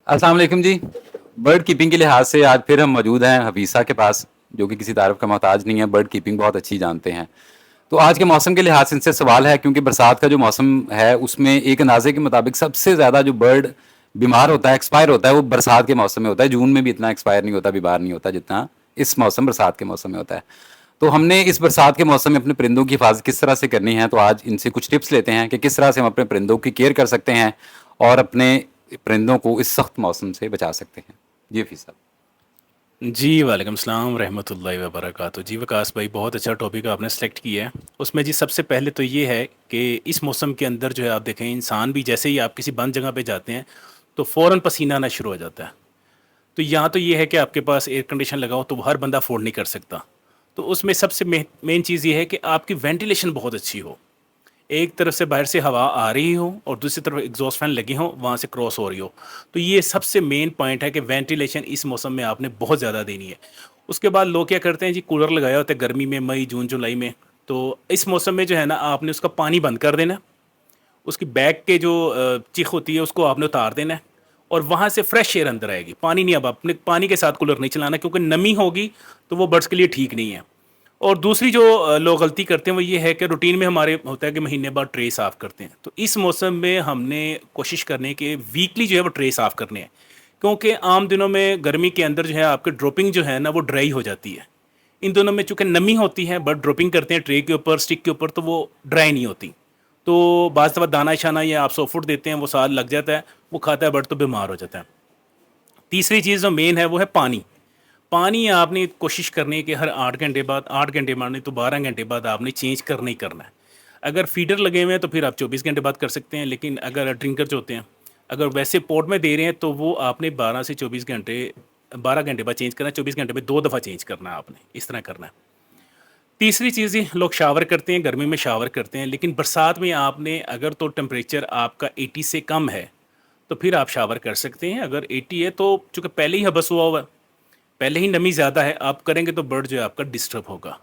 अस्सलाम वालेकुम जी। Bird keeping के लिहाज से आज फिर हम मौजूद हैं हफीसा के पास, जो कि किसी तारीफ का मोहताज नहीं है, बर्ड कीपिंग बहुत अच्छी जानते हैं। तो आज के मौसम के लिहाज से इनसे सवाल है, क्योंकि बरसात का जो मौसम है उसमें एक अंदाजे के मुताबिक सबसे ज़्यादा जो बर्ड बीमार होता है, एक्सपायर होता है, वो बरसात के मौसम में होता है। जून में भी इतना एक्सपायर नहीं होता, बीमार नहीं होता जितना इस मौसम बरसात के मौसम में होता है। तो हमने इस बरसात के मौसम में अपने परिंदों की हिफाजत किस तरह से करनी है, तो आज इनसे कुछ टिप्स लेते हैं कि किस तरह से हम अपने परिंदों की केयर कर सकते हैं और अपने परिंदों को इस सख्त मौसम से बचा सकते हैं। जी हफीज़ साहब। जी, वालेकुम सलाम रहमतुल्लाहि व बरकातहू। जी वकास भाई, बहुत अच्छा टॉपिक आपने सेलेक्ट किया है। उसमें जी सबसे पहले तो ये है कि इस मौसम के अंदर जो है आप देखें, इंसान भी जैसे ही आप किसी बंद जगह पे जाते हैं तो फ़ौरन पसीना आना शुरू हो जाता है। तो यहाँ तो ये है कि आपके पास एयर कंडीशन लगाओ तो वो हर बंदा अफ़ोर्ड नहीं कर सकता। तो उसमें सबसे मेन चीज़ ये है कि आपकी वेंटिलेशन बहुत अच्छी हो। एक तरफ से बाहर से हवा आ रही हो और दूसरी तरफ एग्जॉस्ट फैन लगी हो, वहाँ से क्रॉस हो रही हो। तो ये सबसे मेन पॉइंट है कि वेंटिलेशन इस मौसम में आपने बहुत ज़्यादा देनी है। उसके बाद लोग क्या करते हैं जी, कूलर लगाया होता है गर्मी में, मई जून जुलाई में। तो इस मौसम में जो है ना, आपने उसका पानी बंद कर देना। उसकी बैक के जो चिक होती है उसको आपने उतार देना है और वहाँ से फ्रेश एयर अंदर आएगी। पानी नहीं, अब अपने पानी के साथ कूलर नहीं चलाना, क्योंकि नमी होगी तो वो बर्ड्स के लिए ठीक नहीं है। और दूसरी जो लोग गलती करते हैं वो ये है कि रूटीन में हमारे होता है कि महीने बाद ट्रे साफ़ करते हैं। तो इस मौसम में हमने कोशिश करने के वीकली जो है वो ट्रे साफ़ करने हैं, क्योंकि आम दिनों में गर्मी के अंदर जो है आपके ड्रॉपिंग जो है ना वो ड्राई हो जाती है। इन दोनों में चूँकि नमी होती है, बट ड्रॉपिंग करते हैं ट्रे के ऊपर, स्टिक के ऊपर, तो वो ड्राई नहीं होती। तो बाज़ दफ़ा दाना शाना या आप सॉफ्ट फूड देते हैं, वो साथ लग जाता है, वो खाता है बट तो बीमार हो जाता है। तीसरी चीज़ जो मेन है वो है पानी। पानी आपने कोशिश करनी है कि हर 8 घंटे बाद, 8 घंटे बाद नहीं तो 12 घंटे बाद आपने चेंज करना ही करना है। अगर फीडर लगे हुए हैं तो फिर आप 24 घंटे बाद कर सकते हैं, लेकिन अगर ड्रिंकर जो होते हैं, अगर वैसे पोर्ट में दे रहे हैं तो वो आपने 12 से 24 घंटे, 12 घंटे बाद चेंज करना है, 24 घंटे में 2 दफ़ा चेंज करना है आपने, इस तरह करना है। तीसरी चीज़ ये, लोग शावर करते हैं, गर्मी में शावर करते हैं, लेकिन बरसात में आपने अगर तो टेम्परेचर आपका 80 से कम है तो फिर आप शावर कर सकते हैं। अगर 80 है तो चूँकि पहले ही हबस हुआ है, पहले ही नमी ज़्यादा है, आप करेंगे तो बर्ड जो है आपका डिस्टर्ब होगा।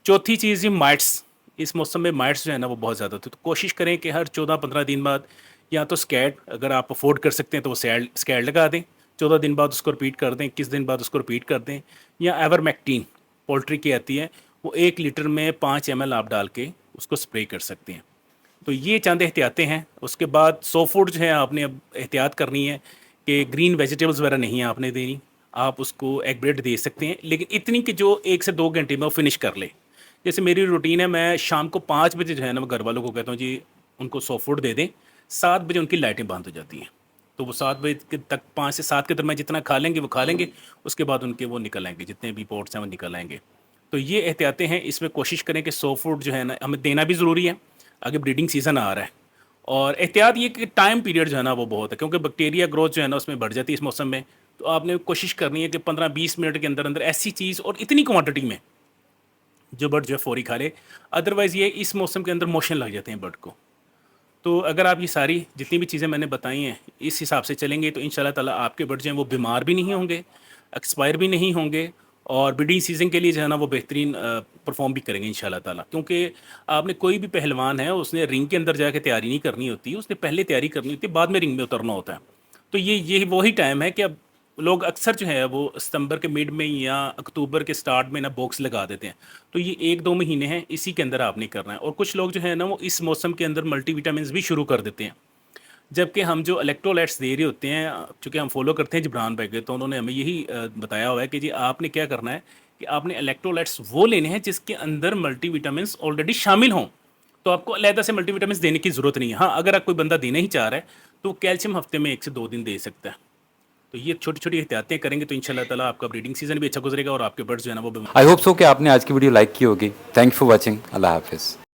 चौथी चीज़, ये माइट्स, इस मौसम में माइट्स जो है ना वो बहुत ज़्यादा होते हैं। तो कोशिश करें कि हर 14-15 दिन बाद या तो स्कैड, अगर आप अफोर्ड कर सकते हैं तो वो स्कैड लगा दें, 14 दिन बाद उसको रिपीट कर दें, 21 दिन बाद उसको रिपीट कर दें। या एवरमेक्टिन पोल्ट्री की आती है, वो 1 लीटर में 5 ml आप डाल के उसको स्प्रे कर सकते हैं। तो ये चंद एहतियातें हैं। उसके बाद सो फूड जो है आपने अब एहतियात करनी है कि ग्रीन वेजिटेबल्स वगैरह नहीं आपने देनी। आप उसको एग ब्रेड दे सकते हैं, लेकिन इतनी कि जो 1 से 2 घंटे में वो फिनिश कर ले। जैसे मेरी रूटीन है, मैं शाम को 5 बजे जो है ना मैं घर वालों को कहता हूँ जी उनको सो फूड दे दें, 7 बजे उनकी लाइटें बंद हो जाती हैं। तो वो 7 बजे तक, 5 से 7 के दरमियान जितना खा लेंगे वो खा लेंगे, उसके बाद उनके वो निकल आएंगे, जितने भी पोर्ट्स हैं वो निकल आएंगे। तो ये एहतियातें हैं। इसमें कोशिश करें कि सो फूड जो है ना हमें देना भी ज़रूरी है, आगे ब्रीडिंग सीज़न आ रहा है। और एहतियात ये कि टाइम पीरियड जो है ना वो बहुत है, क्योंकि बैक्टीरिया ग्रोथ जो है ना उसमें बढ़ जाती है इस मौसम में। तो आपने कोशिश करनी है कि 15-20 मिनट के अंदर अंदर ऐसी चीज़ और इतनी क्वांटिटी में जो बर्ड जो है फौरी खा ले। अदरवाइज़ ये इस मौसम के अंदर मोशन लग जाते हैं बर्ड को। तो अगर आप ये सारी जितनी भी चीज़ें मैंने बताई हैं इस हिसाब से चलेंगे तो इंशाल्लाह ताला आपके बर्ड जो हैं वो बीमार भी नहीं होंगे, एक्सपायर भी नहीं होंगे, और ब्रीडिंग सीज़न के लिए जो है ना वो बेहतरीन परफॉर्म भी करेंगे इंशाल्लाह ताला। क्योंकि आपने, कोई भी पहलवान है उसने रिंग के अंदर जाके तैयारी नहीं करनी होती, उसने पहले तैयारी करनी होती है, बाद में रिंग में उतरना होता है। तो ये वही टाइम है कि अब लोग अक्सर जो है वो सितंबर के मिड में या अक्टूबर के स्टार्ट में ना बॉक्स लगा देते हैं। तो ये 1-2 महीने हैं, इसी के अंदर आपने करना है। और कुछ लोग जो है ना वो इस मौसम के अंदर मल्टीविटामिन्स भी शुरू कर देते हैं, जबकि हम जो इलेक्ट्रोलाइट्स दे रहे होते हैं, चूँकि हम फॉलो करते हैं जिब्रान भाई के, तो उन्होंने हमें यही बताया हुआ है कि जी आपने क्या करना है कि आपने इलेक्ट्रोलाइट्स वो लेने हैं जिसके अंदर मल्टीविटामिन्स ऑलरेडी शामिल हों। तो आपको अलहदा से मल्टीविटामिन्स देने की ज़रूरत नहीं है। हाँ, अगर आप कोई बंदा देना ही चाह रहा है तो कैल्शियम हफ्ते में 1 से 2 दिन दे सकता है। तो ये छोटी-छोटी एहतियातें करेंगे तो इंशाल्लाह ताला आपका ब्रीडिंग सीज़न भी अच्छा गुजरेगा और आपके बर्ड्स जो है ना वो आई होप सो कि आपने आज की वीडियो लाइक की होगी। Thank you for watching. अल्लाह हाफिज़।